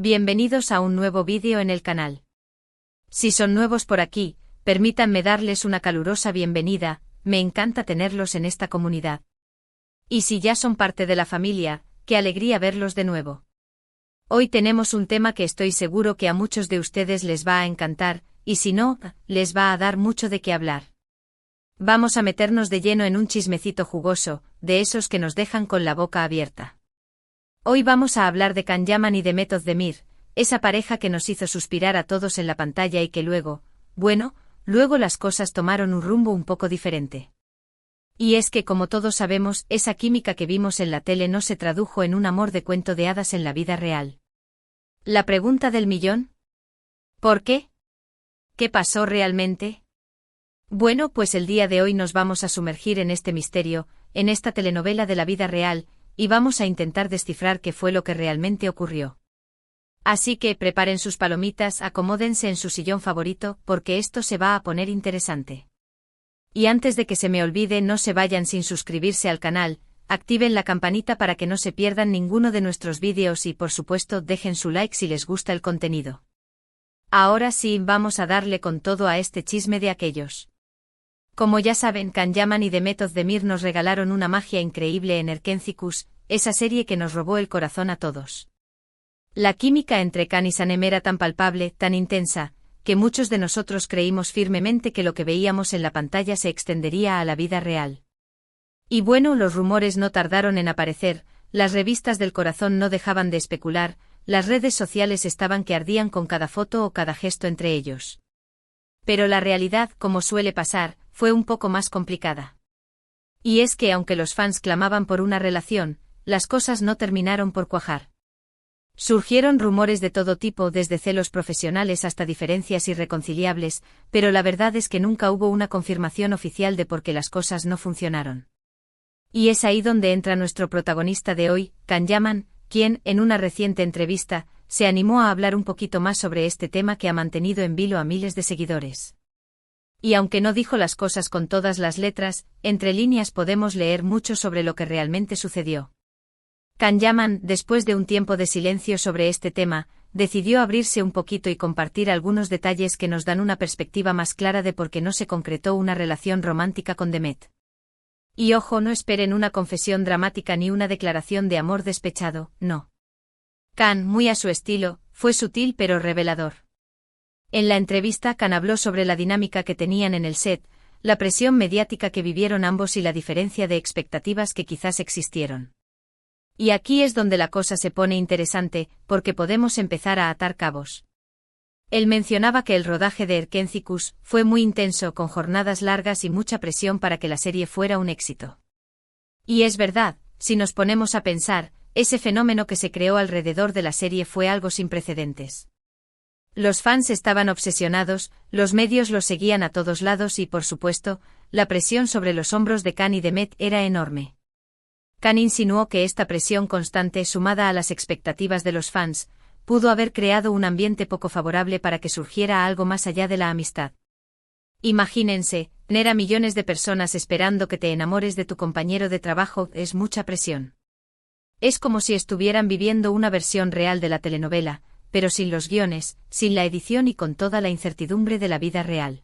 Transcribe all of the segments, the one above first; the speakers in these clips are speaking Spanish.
Bienvenidos a un nuevo vídeo en el canal. Si son nuevos por aquí, permítanme darles una calurosa bienvenida, me encanta tenerlos en esta comunidad. Y si ya son parte de la familia, qué alegría verlos de nuevo. Hoy tenemos un tema que estoy seguro que a muchos de ustedes les va a encantar, y si no, les va a dar mucho de qué hablar. Vamos a meternos de lleno en un chismecito jugoso, de esos que nos dejan con la boca abierta. Hoy vamos a hablar de Can Yaman y Demet Özdemir, esa pareja que nos hizo suspirar a todos en la pantalla y que luego las cosas tomaron un rumbo un poco diferente. Y es que, como todos sabemos, esa química que vimos en la tele no se tradujo en un amor de cuento de hadas en la vida real. ¿La pregunta del millón? ¿Por qué? ¿Qué pasó realmente? Bueno, pues el día de hoy nos vamos a sumergir en este misterio, en esta telenovela de la vida real, y vamos a intentar descifrar qué fue lo que realmente ocurrió. Así que preparen sus palomitas, acomódense en su sillón favorito, porque esto se va a poner interesante. Y antes de que se me olvide, no se vayan sin suscribirse al canal, activen la campanita para que no se pierdan ninguno de nuestros vídeos y por supuesto dejen su like si les gusta el contenido. Ahora sí, vamos a darle con todo a este chisme de aquellos. Como ya saben, Can Yaman y Demet Özdemir nos regalaron una magia increíble en Erkenzicus, esa serie que nos robó el corazón a todos. La química entre Can y Sanem era tan palpable, tan intensa, que muchos de nosotros creímos firmemente que lo que veíamos en la pantalla se extendería a la vida real. Y bueno, los rumores no tardaron en aparecer, las revistas del corazón no dejaban de especular, las redes sociales estaban que ardían con cada foto o cada gesto entre ellos. Pero la realidad, como suele pasar, fue un poco más complicada. Y es que aunque los fans clamaban por una relación, las cosas no terminaron por cuajar. Surgieron rumores de todo tipo, desde celos profesionales hasta diferencias irreconciliables, pero la verdad es que nunca hubo una confirmación oficial de por qué las cosas no funcionaron. Y es ahí donde entra nuestro protagonista de hoy, Can Yaman, quien, en una reciente entrevista, se animó a hablar un poquito más sobre este tema que ha mantenido en vilo a miles de seguidores. Y aunque no dijo las cosas con todas las letras, entre líneas podemos leer mucho sobre lo que realmente sucedió. Can Yaman, después de un tiempo de silencio sobre este tema, decidió abrirse un poquito y compartir algunos detalles que nos dan una perspectiva más clara de por qué no se concretó una relación romántica con Demet. Y ojo, no esperen una confesión dramática ni una declaración de amor despechado, no. Can, muy a su estilo, fue sutil pero revelador. En la entrevista, Can habló sobre la dinámica que tenían en el set, la presión mediática que vivieron ambos y la diferencia de expectativas que quizás existieron. Y aquí es donde la cosa se pone interesante, porque podemos empezar a atar cabos. Él mencionaba que el rodaje de Erkenzicus fue muy intenso, con jornadas largas y mucha presión para que la serie fuera un éxito. Y es verdad, si nos ponemos a pensar, ese fenómeno que se creó alrededor de la serie fue algo sin precedentes. Los fans estaban obsesionados, los medios los seguían a todos lados y, por supuesto, la presión sobre los hombros de Can y Demet era enorme. Can insinuó que esta presión constante, sumada a las expectativas de los fans, pudo haber creado un ambiente poco favorable para que surgiera algo más allá de la amistad. Imagínense, tener a millones de personas esperando que te enamores de tu compañero de trabajo es mucha presión. Es como si estuvieran viviendo una versión real de la telenovela, pero sin los guiones, sin la edición y con toda la incertidumbre de la vida real.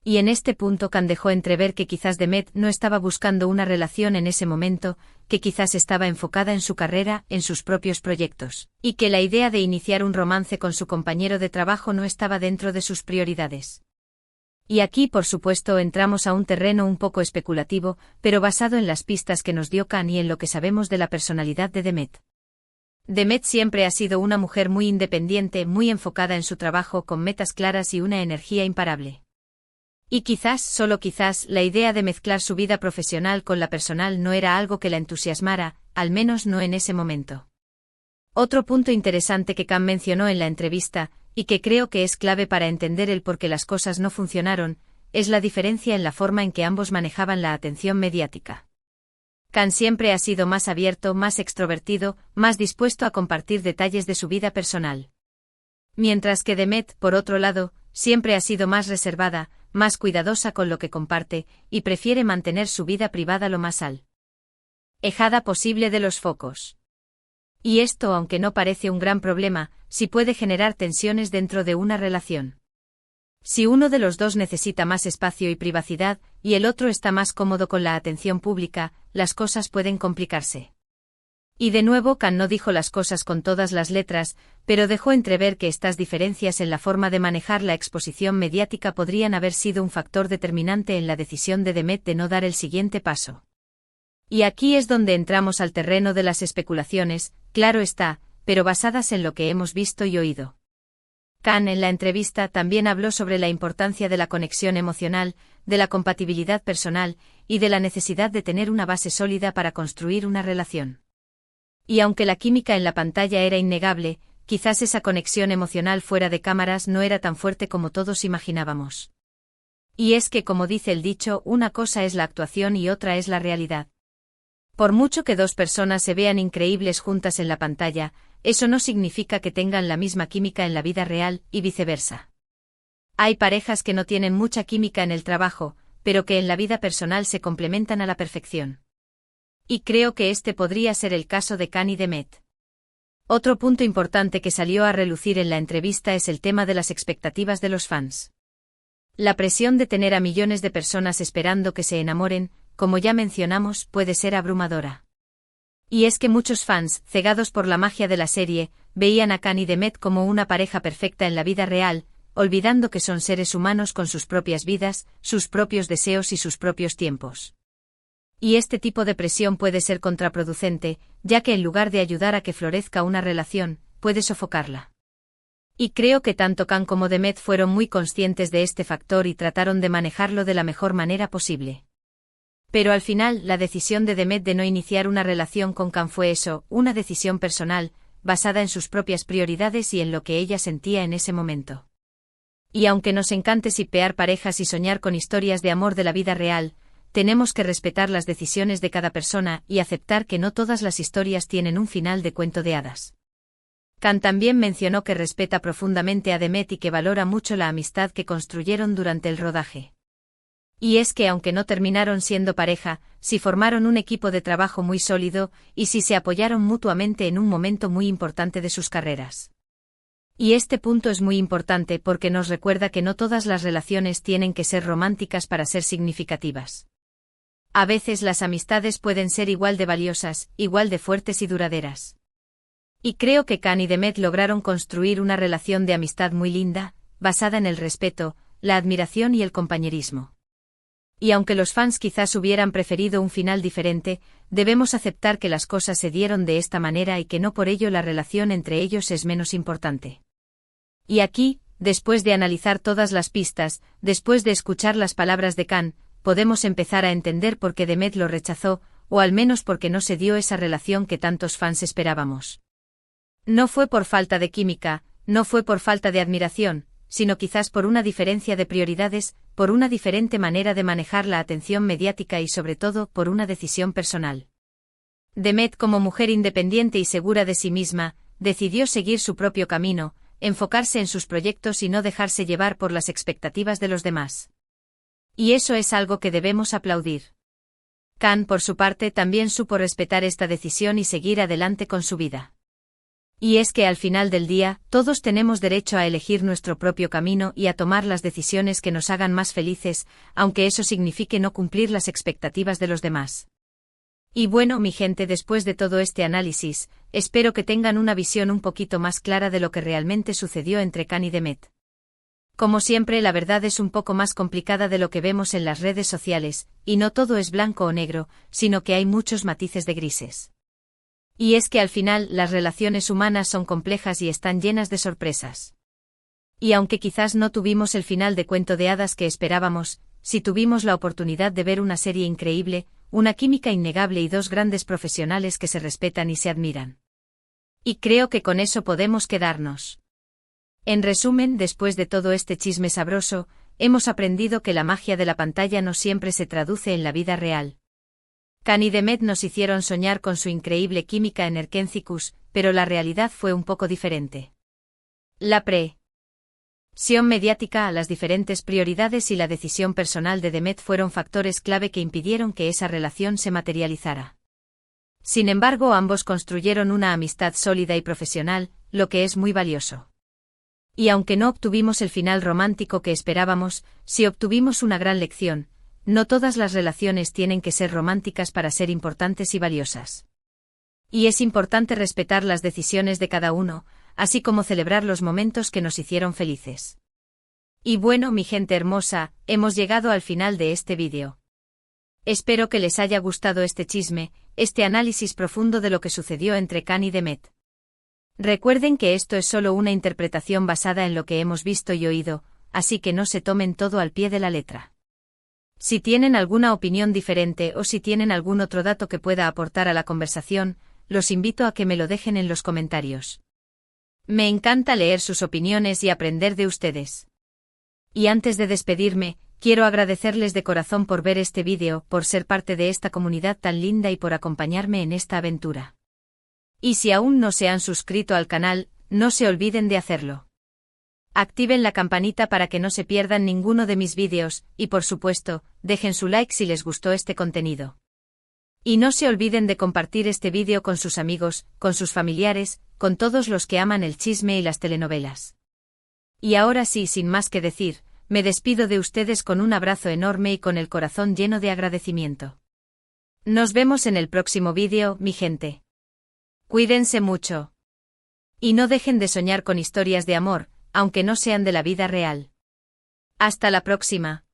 Y en este punto Can dejó entrever que quizás Demet no estaba buscando una relación en ese momento, que quizás estaba enfocada en su carrera, en sus propios proyectos, y que la idea de iniciar un romance con su compañero de trabajo no estaba dentro de sus prioridades. Y aquí, por supuesto, entramos a un terreno un poco especulativo, pero basado en las pistas que nos dio Can y en lo que sabemos de la personalidad de Demet. Demet siempre ha sido una mujer muy independiente, muy enfocada en su trabajo, con metas claras y una energía imparable. Y quizás, solo quizás, la idea de mezclar su vida profesional con la personal no era algo que la entusiasmara, al menos no en ese momento. Otro punto interesante que Can mencionó en la entrevista, y que creo que es clave para entender el por qué las cosas no funcionaron, es la diferencia en la forma en que ambos manejaban la atención mediática. Can siempre ha sido más abierto, más extrovertido, más dispuesto a compartir detalles de su vida personal. Mientras que Demet, por otro lado, siempre ha sido más reservada, más cuidadosa con lo que comparte, y prefiere mantener su vida privada lo más alejada posible de los focos. Y esto, aunque no parece un gran problema, sí puede generar tensiones dentro de una relación. Si uno de los dos necesita más espacio y privacidad, y el otro está más cómodo con la atención pública, las cosas pueden complicarse. Y de nuevo, Khan no dijo las cosas con todas las letras, pero dejó entrever que estas diferencias en la forma de manejar la exposición mediática podrían haber sido un factor determinante en la decisión de Demet de no dar el siguiente paso. Y aquí es donde entramos al terreno de las especulaciones, claro está, pero basadas en lo que hemos visto y oído. Khan en la entrevista también habló sobre la importancia de la conexión emocional, de la compatibilidad personal, y de la necesidad de tener una base sólida para construir una relación. Y aunque la química en la pantalla era innegable, quizás esa conexión emocional fuera de cámaras no era tan fuerte como todos imaginábamos. Y es que, como dice el dicho, una cosa es la actuación y otra es la realidad. Por mucho que dos personas se vean increíbles juntas en la pantalla, eso no significa que tengan la misma química en la vida real, y viceversa. Hay parejas que no tienen mucha química en el trabajo, pero que en la vida personal se complementan a la perfección. Y creo que este podría ser el caso de Khan y Demet. Otro punto importante que salió a relucir en la entrevista es el tema de las expectativas de los fans. La presión de tener a millones de personas esperando que se enamoren, como ya mencionamos, puede ser abrumadora. Y es que muchos fans, cegados por la magia de la serie, veían a Khan y Demet como una pareja perfecta en la vida real, olvidando que son seres humanos con sus propias vidas, sus propios deseos y sus propios tiempos. Y este tipo de presión puede ser contraproducente, ya que en lugar de ayudar a que florezca una relación, puede sofocarla. Y creo que tanto Khan como Demet fueron muy conscientes de este factor y trataron de manejarlo de la mejor manera posible. Pero al final, la decisión de Demet de no iniciar una relación con Khan fue eso, una decisión personal, basada en sus propias prioridades y en lo que ella sentía en ese momento. Y aunque nos encante shippear parejas y soñar con historias de amor de la vida real, tenemos que respetar las decisiones de cada persona y aceptar que no todas las historias tienen un final de cuento de hadas. Khan también mencionó que respeta profundamente a Demet y que valora mucho la amistad que construyeron durante el rodaje. Y es que aunque no terminaron siendo pareja, sí formaron un equipo de trabajo muy sólido, y sí se apoyaron mutuamente en un momento muy importante de sus carreras. Y este punto es muy importante porque nos recuerda que no todas las relaciones tienen que ser románticas para ser significativas. A veces las amistades pueden ser igual de valiosas, igual de fuertes y duraderas. Y creo que Khan y Demet lograron construir una relación de amistad muy linda, basada en el respeto, la admiración y el compañerismo. Y aunque los fans quizás hubieran preferido un final diferente, debemos aceptar que las cosas se dieron de esta manera y que no por ello la relación entre ellos es menos importante. Y aquí, después de analizar todas las pistas, después de escuchar las palabras de Khan, podemos empezar a entender por qué Demet lo rechazó, o al menos porque no se dio esa relación que tantos fans esperábamos. No fue por falta de química, no fue por falta de admiración, sino quizás por una diferencia de prioridades, por una diferente manera de manejar la atención mediática y sobre todo por una decisión personal. Demet, como mujer independiente y segura de sí misma, decidió seguir su propio camino, enfocarse en sus proyectos y no dejarse llevar por las expectativas de los demás. Y eso es algo que debemos aplaudir. Khan, por su parte, también supo respetar esta decisión y seguir adelante con su vida. Y es que al final del día, todos tenemos derecho a elegir nuestro propio camino y a tomar las decisiones que nos hagan más felices, aunque eso signifique no cumplir las expectativas de los demás. Y bueno, mi gente, después de todo este análisis, espero que tengan una visión un poquito más clara de lo que realmente sucedió entre Khan y Demet. Como siempre, la verdad es un poco más complicada de lo que vemos en las redes sociales, y no todo es blanco o negro, sino que hay muchos matices de grises. Y es que al final, las relaciones humanas son complejas y están llenas de sorpresas. Y aunque quizás no tuvimos el final de cuento de hadas que esperábamos, sí tuvimos la oportunidad de ver una serie increíble, una química innegable y dos grandes profesionales que se respetan y se admiran. Y creo que con eso podemos quedarnos. En resumen, después de todo este chisme sabroso, hemos aprendido que la magia de la pantalla no siempre se traduce en la vida real. Khan y Demet nos hicieron soñar con su increíble química en Erkencicus, pero la realidad fue un poco diferente. La presión mediática, las diferentes prioridades y la decisión personal de Demet fueron factores clave que impidieron que esa relación se materializara. Sin embargo, ambos construyeron una amistad sólida y profesional, lo que es muy valioso. Y aunque no obtuvimos el final romántico que esperábamos, sí obtuvimos una gran lección: no todas las relaciones tienen que ser románticas para ser importantes y valiosas. Y es importante respetar las decisiones de cada uno, así como celebrar los momentos que nos hicieron felices. Y bueno, mi gente hermosa, hemos llegado al final de este vídeo. Espero que les haya gustado este chisme, este análisis profundo de lo que sucedió entre Khan y Demet. Recuerden que esto es solo una interpretación basada en lo que hemos visto y oído, así que no se tomen todo al pie de la letra. Si tienen alguna opinión diferente o si tienen algún otro dato que pueda aportar a la conversación, los invito a que me lo dejen en los comentarios. Me encanta leer sus opiniones y aprender de ustedes. Y antes de despedirme, quiero agradecerles de corazón por ver este vídeo, por ser parte de esta comunidad tan linda y por acompañarme en esta aventura. Y si aún no se han suscrito al canal, no se olviden de hacerlo. Activen la campanita para que no se pierdan ninguno de mis vídeos, y por supuesto, dejen su like si les gustó este contenido. Y no se olviden de compartir este vídeo con sus amigos, con sus familiares, con todos los que aman el chisme y las telenovelas. Y ahora sí, sin más que decir, me despido de ustedes con un abrazo enorme y con el corazón lleno de agradecimiento. Nos vemos en el próximo vídeo, mi gente. Cuídense mucho. Y no dejen de soñar con historias de amor, aunque no sean de la vida real. Hasta la próxima.